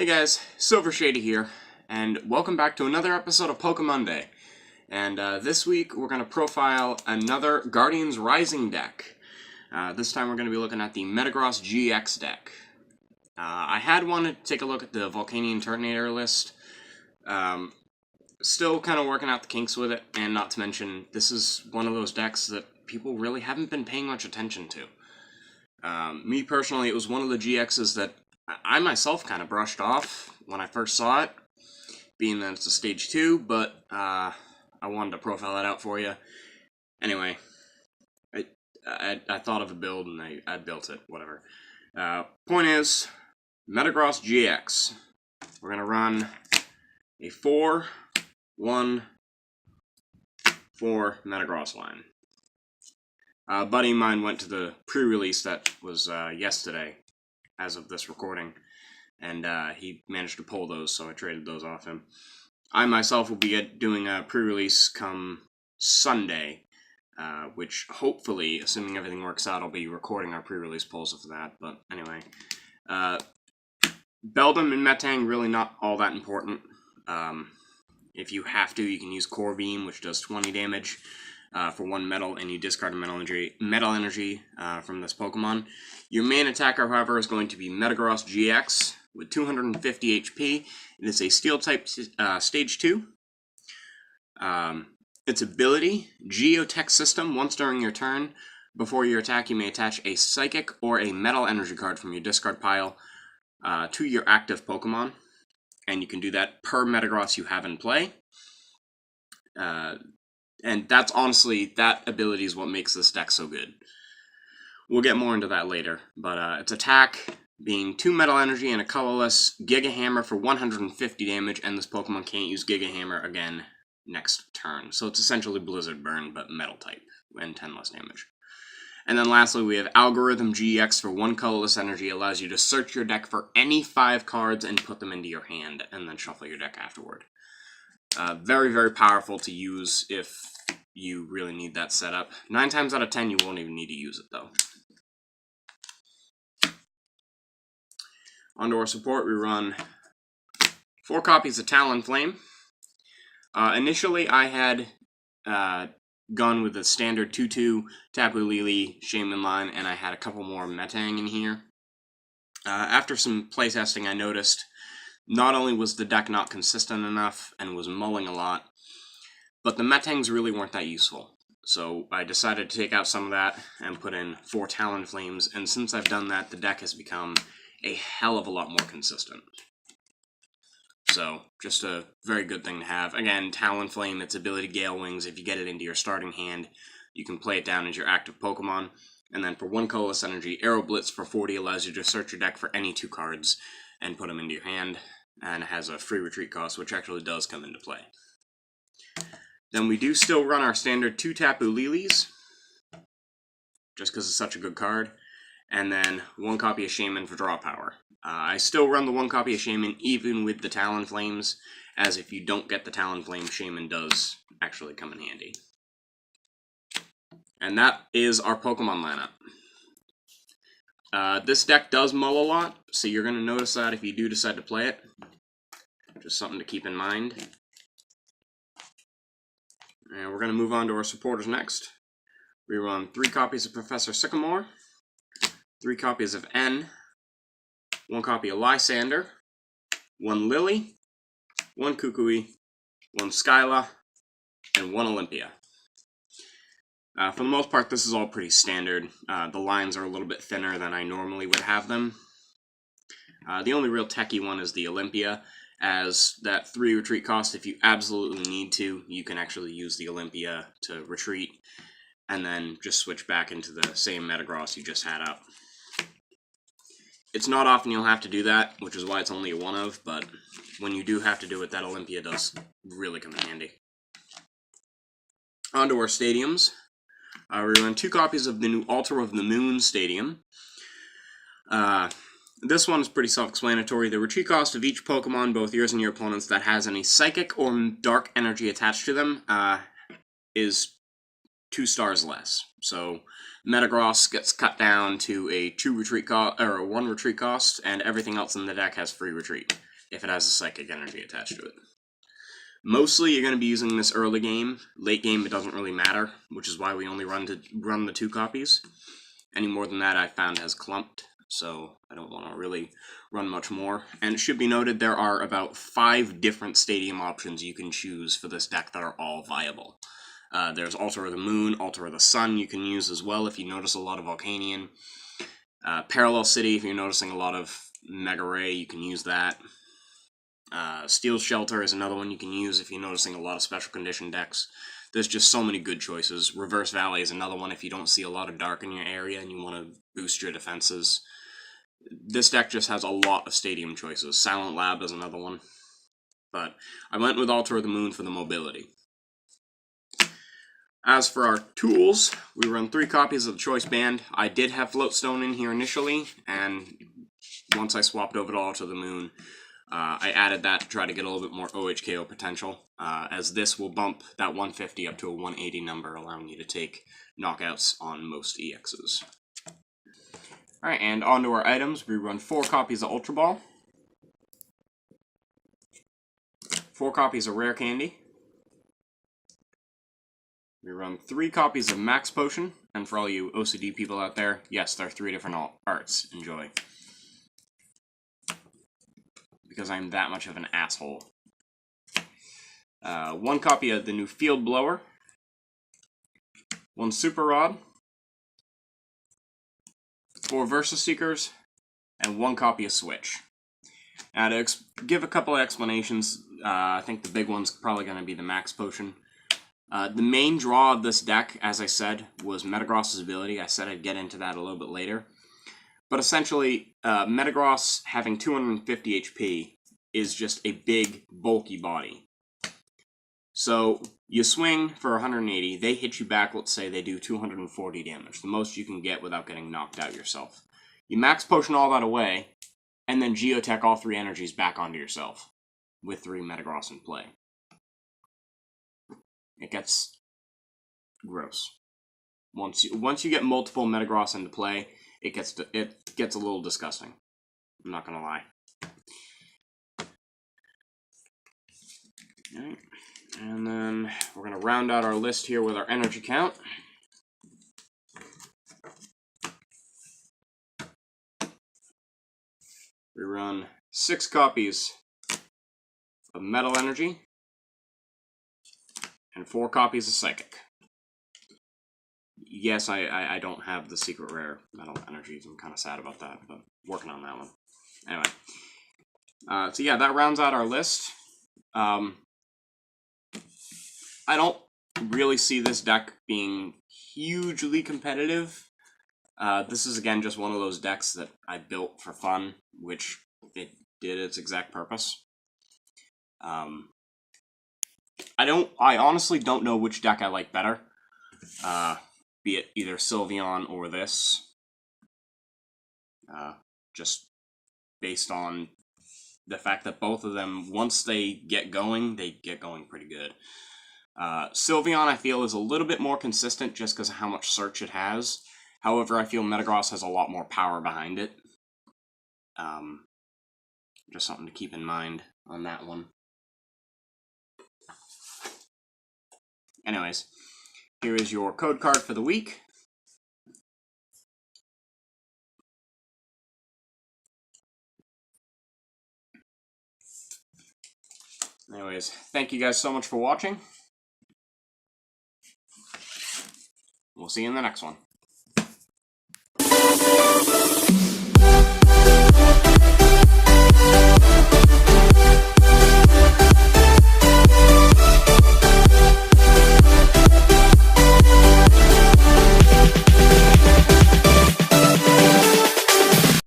Hey guys, Silver Shady here, and welcome back to another episode of Pokemonday. And this week we're going to profile another Guardians Rising deck. This time we're going to be looking at the Metagross GX deck. I had wanted to take a look at the Volcanion Turtonator list. Still kind of working out the kinks with it, and not to mention, this is one of those decks that people really haven't been paying much attention to. Me personally, it was one of the GXs that I myself kind of brushed off when I first saw it, being that it's a stage 2, but I wanted to profile that out for you. Anyway, I thought of a build and I built it, whatever. Point is, Metagross GX. We're going to run a 4-1-4 Metagross line. A buddy of mine went to the pre-release that was yesterday, as of this recording, and he managed to pull those, so I traded those off him. I myself will be doing a pre-release come Sunday, which hopefully, assuming everything works out, I'll be recording our pre-release polls for that. But anyway, Beldum and Metang really not all that important. If you have to, you can use Core Beam, which does 20 damage for 1 metal, and you discard a metal energy from this Pokemon. Your main attacker, however, is going to be Metagross GX with 250 HP. It is a Steel-type Stage 2. Its ability, Geotech System. Once during your turn, before your attack, you may attach a Psychic or a Metal Energy card from your discard pile to your active Pokemon. And you can do that per Metagross you have in play. And that's honestly, that ability is what makes this deck so good. We'll get more into that later, but its attack being 2 Metal Energy and a colorless Giga Hammer for 150 damage, and this Pokemon can't use Giga Hammer again next turn. So it's essentially Blizzard Burn, but Metal type, and 10 less damage. And then lastly, we have Algorithm GX for 1 colorless energy, allows you to search your deck for any 5 cards and put them into your hand, and then shuffle your deck afterward. Very, very powerful to use if you really need that setup. 9 times out of 10, you won't even need to use it, though. Onto our support, we run 4 copies of Talonflame. Initially, I had gone with the standard 2-2 Tapu Lele Shaman line, and I had a couple more Metang in here. After some playtesting, I noticed not only was the deck not consistent enough and was mulling a lot, but the Metangs really weren't that useful. So I decided to take out some of that and put in 4 Talonflames, and since I've done that, the deck has become a hell of a lot more consistent. So, just a very good thing to have. Again, Talonflame, its ability Gale Wings, if you get it into your starting hand, you can play it down as your active Pokemon. And then for 1 colorless energy, Aero Blitz for 40 allows you to search your deck for any 2 cards and put them into your hand, and it has a free retreat cost, which actually does come into play. Then we do still run our standard 2 Tapu Leles, just because it's such a good card, and then 1 copy of Shaman for draw power. I still run the 1 copy of Shaman even with the Talonflames, as if you don't get the Talonflame, Shaman does actually come in handy. And that is our Pokemon lineup. This deck does mull a lot, so you're going to notice that if you do decide to play it. Just something to keep in mind. And we're going to move on to our supporters next. We run 3 copies of Professor Sycamore, 3 copies of N, 1 copy of Lysander, 1 Lily, 1 Kukui, 1 Skyla, and 1 Olympia. For the most part, this is all pretty standard. The lines are a little bit thinner than I normally would have them. The only real techie one is the Olympia, as that 3 retreat cost, if you absolutely need to, you can actually use the Olympia to retreat, and then just switch back into the same Metagross you just had up. It's not often you'll have to do that, which is why it's only a 1-of, but when you do have to do it, that Olympia does really come in handy. Onto our stadiums. We run 2 copies of the new Altar of the Moon Stadium. This one is pretty self-explanatory. The retreat cost of each Pokemon, both yours and your opponent's, that has any Psychic or Dark Energy attached to them is 2 stars less. So Metagross gets cut down to a 2 retreat cost, or a 1 retreat cost, and everything else in the deck has free retreat. if it has a psychic energy attached to it. Mostly you're going to be using this early game. Late game, it doesn't really matter, which is why we only run the 2 copies. Any more than that I found has clumped, so I don't want to really run much more. And it should be noted there are about 5 different stadium options you can choose for this deck that are all viable. There's Altar of the Moon, Altar of the Sun you can use as well if you notice a lot of Volcanion. Parallel City, if you're noticing a lot of Mega Ray, you can use that. Steel Shelter is another one you can use if you're noticing a lot of special condition decks. There's just so many good choices. Reverse Valley is another one if you don't see a lot of dark in your area and you want to boost your defenses. This deck just has a lot of stadium choices. Silent Lab is another one. But I went with Altar of the Moon for the mobility. As for our tools, we run 3 copies of the Choice Band. I did have Floatstone in here initially, and once I swapped over to Altar of the Moon, I added that to try to get a little bit more OHKO potential, as this will bump that 150 up to a 180 number, allowing you to take knockouts on most EXs. Alright, and on to our items. We run 4 copies of Ultra Ball, 4 copies of Rare Candy, we run 3 copies of Max Potion, and for all you OCD people out there, yes, there are 3 different arts. Enjoy. Because I'm that much of an asshole. 1 copy of the new Field Blower, 1 Super Rod, 4 Versa Seekers, and 1 copy of Switch. Now to give a couple of explanations, I think the big one's probably going to be the Max Potion. The main draw of this deck, as I said, was Metagross's ability. I said I'd get into that a little bit later. But essentially, Metagross having 250 HP is just a big, bulky body. So, you swing for 180, they hit you back, let's say they do 240 damage, the most you can get without getting knocked out yourself. You Max Potion all that away, and then Geotech all 3 energies back onto yourself, with 3 Metagross in play. It gets gross. Once you get multiple Metagross into play, it gets a little disgusting. I'm not gonna lie. Alright, and then we're gonna round out our list here with our energy count. We run 6 copies of Metal Energy and 4 copies of Psychic. Yes, I don't have the secret rare Metal Energies. I'm kind of sad about that, but working on that one. Anyway, so yeah, that rounds out our list. I don't really see this deck being hugely competitive. This is, again, just one of those decks that I built for fun, which it did its exact purpose. I honestly don't know which deck I like better. Be it either Sylveon or this. Just based on the fact that both of them, once they get going pretty good. Sylveon, I feel, is a little bit more consistent just because of how much search it has. However, I feel Metagross has a lot more power behind it. Just something to keep in mind on that one. Anyways, here is your code card for the week. Anyways, thank you guys so much for watching. We'll see you in the next one.